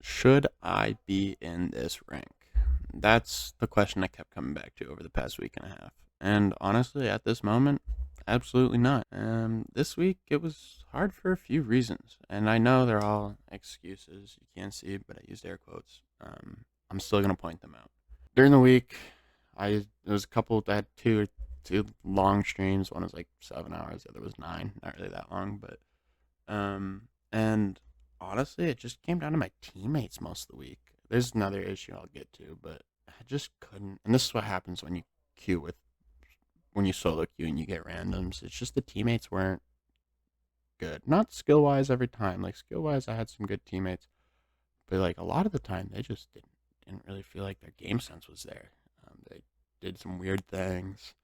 Should I be in this rank? That's the question I kept coming back to over the past week and a half. And honestly, at this moment, absolutely not. This week it was hard for a few reasons, and I know they're all excuses you can't see, but I used air quotes. I'm still gonna point them out. During the week, there was a couple that had two long streams. One was like 7 hours, the other was 9. Not really that long, but and honestly, it just came down to my teammates most of the week. There's another issue I'll get to, but I just couldn't. And this is what happens when you queue with when you solo queue and you get randoms. It's just the teammates weren't good. Not skill wise every time. Like skill wise, I had some good teammates, but like a lot of the time, they just didn't really feel like their game sense was there. They did some weird things.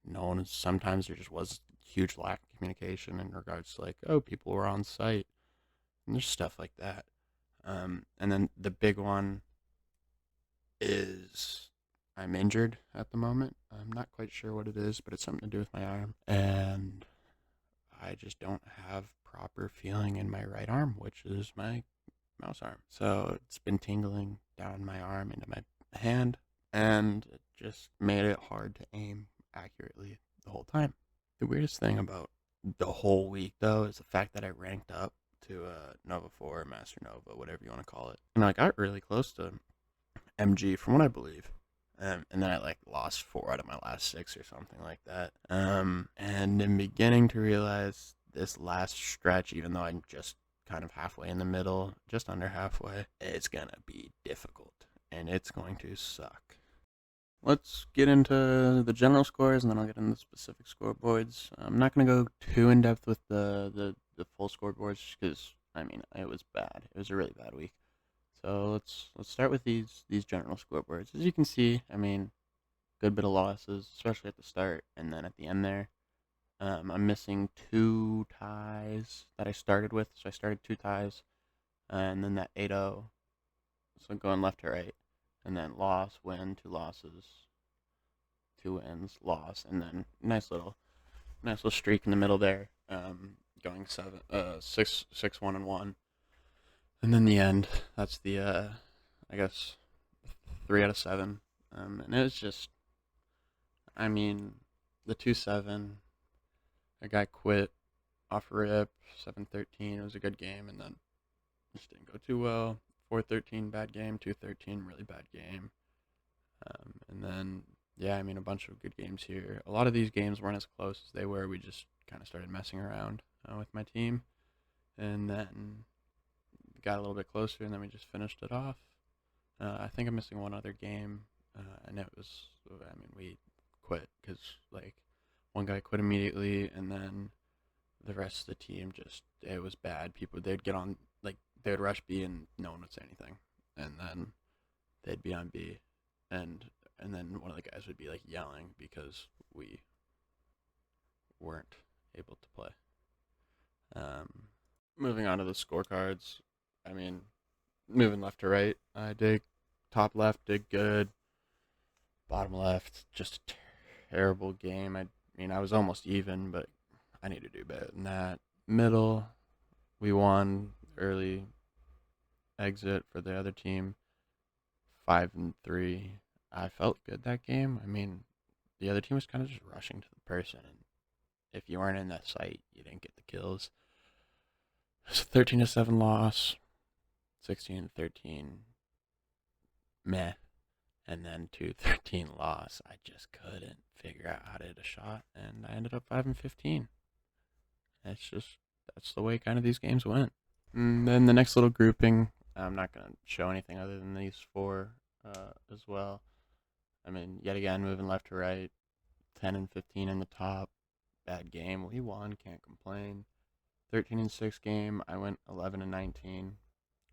No one. Sometimes there just was huge lack of communication in regards to like, oh, people were on site and there's stuff like that. And then the big one is I'm injured at the moment. I'm not quite sure what it is, but it's something to do with my arm. And I just don't have proper feeling in my right arm, which is my mouse arm. So it's been tingling down my arm into my hand, and it just made it hard to aim accurately the whole time. The weirdest thing about the whole week, though, is the fact that I ranked up to Nova 4, Master Nova, whatever you want to call it. And I got really close to MG from what I believe. And then I like lost 4 out of my last 6 or something like that. And I'm beginning to realize this last stretch, even though I'm just kind of halfway in the middle, just under halfway, it's gonna be difficult and it's going to suck. Let's get into the general scores and then I'll get into the specific scoreboards. I'm not going to go too in depth with the full scoreboards because I mean it was bad. It was a really bad week. So let's start with these general scoreboards. As you can see, I mean, good bit of losses, especially at the start and then at the end there. I'm missing 2 ties that I started with. So I started 2 ties, and then that 8-0. So going left to right, and then loss, win, 2 losses, 2 wins, loss, and then nice little streak in the middle there. Going 6-1 and 1, and then the end. That's the I guess 3 out of 7. And it was just, I mean, the 2-7. A guy quit off rip, 7-13. It was a good game, and then just didn't go too well. 4-13, bad game. 2-13, really bad game. And then, yeah, I mean, a bunch of good games here. A lot of these games weren't as close as they were. We just kind of started messing around with my team. And then got a little bit closer, and then we just finished it off. I think I'm missing one other game, and it was, I mean, we quit because, like, one guy quit immediately, and then the rest of the team just, it was bad. People, they'd get on, like, they would rush B and no one would say anything. And then they'd be on B, and then one of the guys would be, like, yelling because we weren't able to play. Moving on to the scorecards, I mean, moving left to right, I did top left, did good. Bottom left, just a terrible game. I mean, I was almost even, but I need to do better than that. Middle, we won early exit for the other team, 5-3. I felt good that game. I mean, the other team was kind of just rushing to the person, and if you weren't in that site, you didn't get the kills. It's a 13-7 loss, 16-13, meh, and then 2-13 loss. I just couldn't figure out how to hit a shot, and I ended up 5-15. That's the way kind of these games went. And then the next little grouping, I'm not going to show anything other than these 4 as well. I mean, yet again, moving left to right, 10-15 in the top. Bad game. We won, can't complain. 13-6 game, I went 11-19.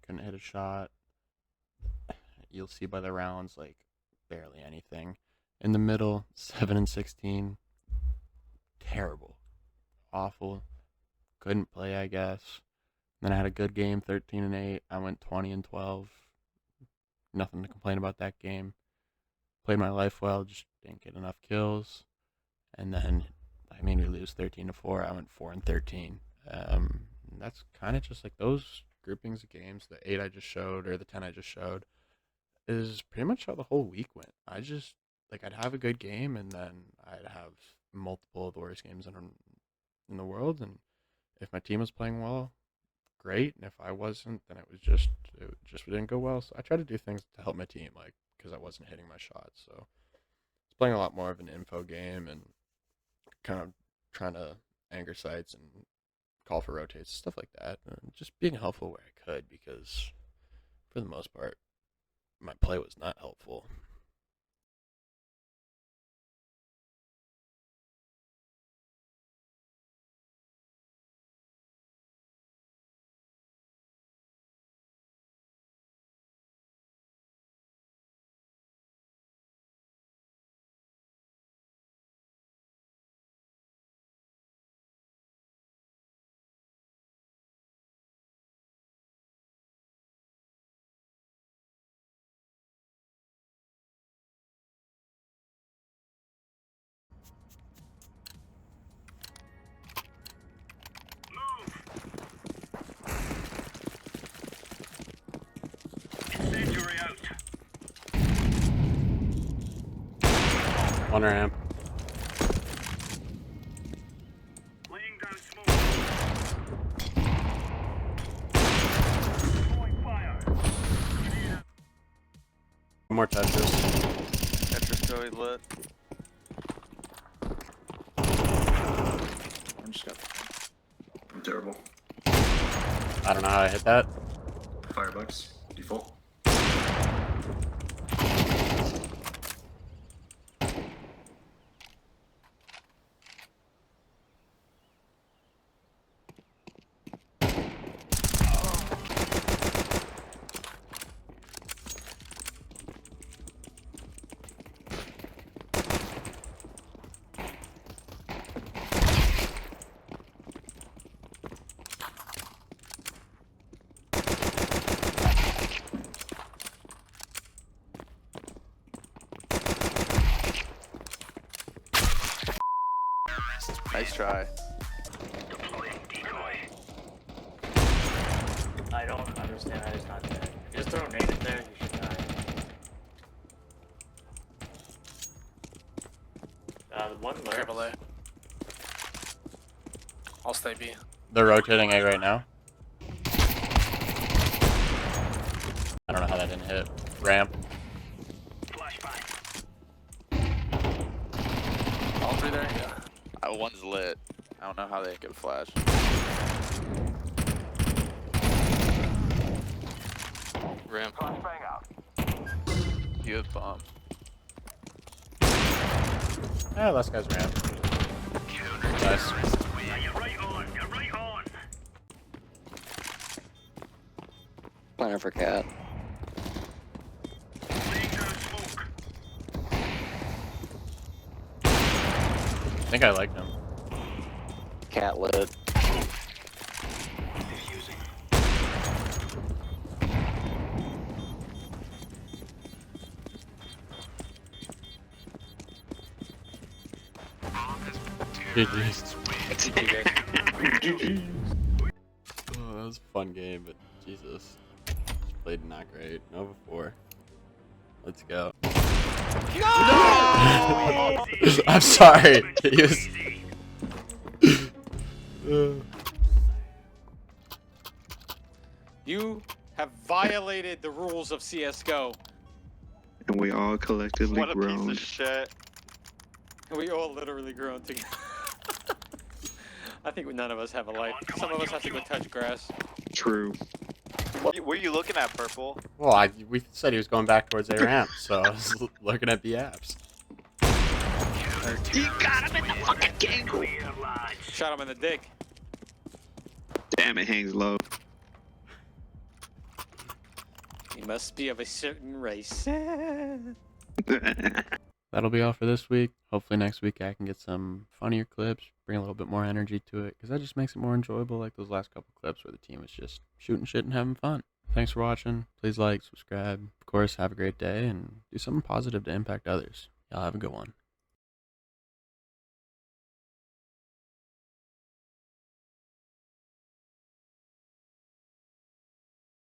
Couldn't hit a shot. You'll see by the rounds, like, barely anything. In the middle, 7-16. Terrible. Awful. Couldn't play, I guess. Then I had a good game, 13-8. I went 20-12. Nothing to complain about that game. Played my life well, just didn't get enough kills. And then, I mean, we lose 13-4. I went 4-13. That's kind of just like those groupings of games, the 8 I just showed or the 10 I just showed, is pretty much how the whole week went. I just, like, I'd have a good game, and then I'd have multiple of the worst games in the world. And if my team was playing well, great. And if I wasn't, then it just didn't go well. So I try to do things to help my team, like, because I wasn't hitting my shots. So it's playing a lot more of an info game and kind of trying to anger sites and call for rotates, stuff like that. And just being helpful where I could, because for the most part, my play was not helpful. One ramp. Laying down smoke. Throwing fire. One more Tetris. Tetris totally lit. I'm just got. I'm terrible. I don't know how I hit that. Firebucks, default. Nice try. I don't understand how he's not dead. If you just throw a nade in there, you should die. One lurks. Triple A. I'll stay B. They're rotating A right now. I don't know how that didn't hit. Ramp. Flashbang. All three there? Yeah. One's lit. I don't know how they could flash. Ramp. Flashbang out. You have bomb. Yeah, last guy's ramp. Nice. Yeah, you're right on. You're right on. Planning for cat. Laying down smoke. I think I liked him. Cat lit. Diffusing. GG's. Oh, that was a fun game, but Jesus. Just played not great. Nova 4. Let's go. No! I'm sorry. He was... You have violated the rules of CSGO. And we all collectively What a piece groaned. of shit. We all literally grown together. I think none of us have a life. Some of us have to go touch grass. True. What were you looking at, Purple? Well, we said he was going back towards A ramp, so I was looking at the apps. You got him in the fucking gangle. Shot him in the dick. Damn, it hangs low. He must be of a certain race. That'll be all for this week. Hopefully next week I can get some funnier clips, bring a little bit more energy to it, because that just makes it more enjoyable, like those last couple clips where the team was just shooting shit and having fun. Thanks for watching. Please like, subscribe. Of course, have a great day, and do something positive to impact others. Y'all have a good one.